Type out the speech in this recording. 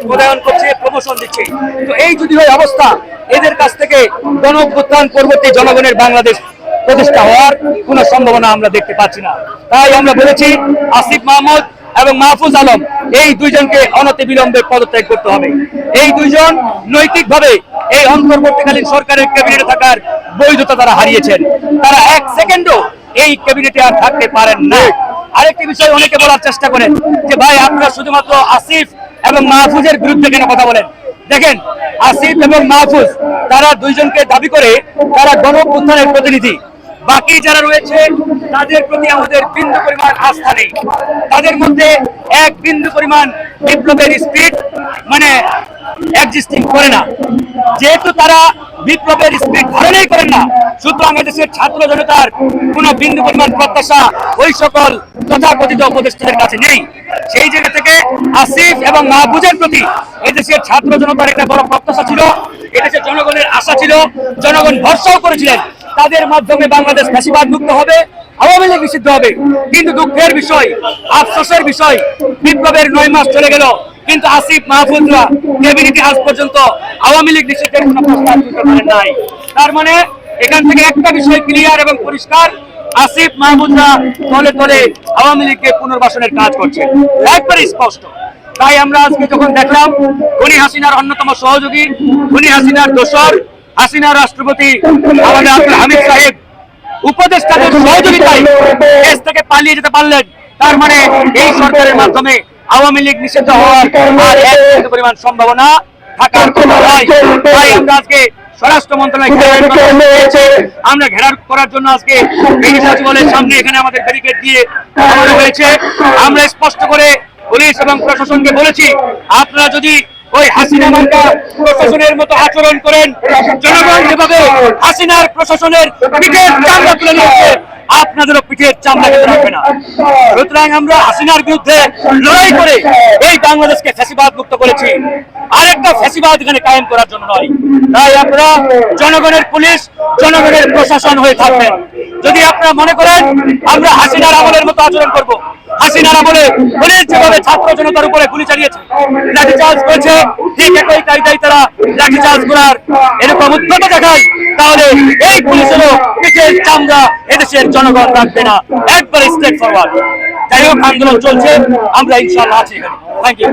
প্রদান করছে, প্রমোশন দিচ্ছে। তো এই যদি হয় অবস্থা, এদের কাছ থেকে গণঅভ্যুত্থান পরবর্তী জনগণের বাংলাদেশ প্রতিষ্ঠা হওয়ার কোনো সম্ভাবনা আমরা দেখতে পাচ্ছি না। তাই আমরা বলেছি আসিফ মাহমুদ এবং মাহফুজ আলম এই দুইজনকে অনতিবিলম্বে পদত্যাগ করতে হবে। এই দুইজন নৈতিকভাবে এই অন্তর্বর্তীকালীন সরকারের ক্যাবিনেটে থাকার বৈধতা তারা হারিয়েছেন। তারা এক সেকেন্ডও এই ক্যাবিনেটে আর থাকতে পারেন না। আরেকটি বিষয় অনেকে বলার চেষ্টা করেন যে ভাই আপনারা শুধুমাত্র আসিফ এবং মাহফুজের বিরুদ্ধে কেন কথা বলেন। দেখেন, আসিফ এবং মাহফুজ তারা দুইজনকে দাবি করে তারা গণঅভ্যুত্থানের প্রতিনিধি। বাকি যারা রয়েছে তাদের প্রতি আমাদের বিন্দু পরিমাণ আস্থা নেই। তাদের মধ্যে এক বিন্দু পরিমাণ বিপ্লবের স্পিরিট এক্সিস্টিং করে না। যেহেতু তারা বিপ্লবের স্পিরিট ধারণই করেন না, সুতরাং এদেশের ছাত্র জনতার কোন বিন্দু পরিমাণ প্রত্যাশা ওই সকল তথাকথিত উপদেষ্টাদের কাছে নেই। সেই জায়গা থেকে আসিফ এবং মাহফুজের প্রতি এদেশের ছাত্র জনতার একটা বড় প্রত্যাশা ছিল, এদেশের জনগণের আশা ছিল, জনগণ ভরসাও করেছিলেন তাদের মাধ্যমে বাংলাদেশ ফ্যাসিবাদ মুক্ত হবে, আওয়ামী লীগ নিষিদ্ধ হবে। কিন্তু দুঃখের বিষয়, আফসোসের বিষয়, বিপ্লবের 9 মাস চলে গেল, কিন্তু আসিফ মাহফুজরা ক্যাবিনেটে আজ পর্যন্ত আওয়ামী লীগ নিষিদ্ধের কোনো প্রস্তাব তুলতে পারেন নাই। তার মানে এখান থেকে একটা বিষয় ক্লিয়ার এবং পরিষ্কার, আসিফ মাহমুদরা তলে তলে আওয়ামী লীগকে পুনর্বাসনের কাজ করছে, একবারে স্পষ্ট। তাই আমরা আজকে যখন দেখলাম খুনি হাসিনার অন্যতম সহযোগী, খুনি হাসিনার দোসর, হাসিনা রাষ্ট্রপতি আমাদের আব্দুল হামিদ সাহেব উপদেষ্টাদের সহযোগিতায় দেশ থেকে পালিয়ে যেতে পারলেন, তার মানে এই সরকারের মাধ্যমে আওয়ামী লীগ নিষিদ্ধ হওয়ার আর এক পরিমাণ সম্ভাবনা থাকার কথা নয়। তাই আমরা আজকে স্বরাষ্ট্র মন্ত্রণালয় আমরা ঘেরাও করার জন্য আজকে সচিবালয়ের সামনে এখানে আমাদের ব্যারিকেড দিয়ে হয়েছে। আমরা স্পষ্ট করে পুলিশ এবং প্রশাসনকে বলেছি, আপনারা যদি ওই হাসিনা মার্কা প্রশাসনের মতো আচরণ করেন, জনগণ যেভাবে হাসিনার প্রশাসনের পিঠের চামড়া তুলে নিয়েছে, আপনাদেরও পিঠের চামড়া কেটে রাখবে না। সুতরাং আমরা হাসিনার বিরুদ্ধে লড়াই করে এই বাংলাদেশকে ফ্যাসিবাদ মুক্ত করেছি, আরেকটা ফ্যাসিবাদ এখানে কায়েম করার জন্য নয়। তাই আপনারা জনগণের পুলিশ, জনগণের প্রশাসন হয়ে থাকবেন। যদি আপনারা মনে করেন আমরা হাসিনার আমলের মতো আচরণ করব, হাসিনার আমলে পুলিশ যেভাবে ছাত্র জনতার উপরে গুলি চালিয়েছে, লাঠিচার্জ করেছে, ঠিক একই কায়দায় তারা লাঠিচার্জ করার এরকম উদ্যোগ দেখায়, তাহলে এই পুলিশেরও পিঠের চামড়া এদেশের জনগণ রাখবে না, একবার স্ট্রেট ফরওয়ার্ড। যাই হোক, আন্দোলন চলছে, আমরা ইনশাআল্লাহ আছি এখানে। Thank you.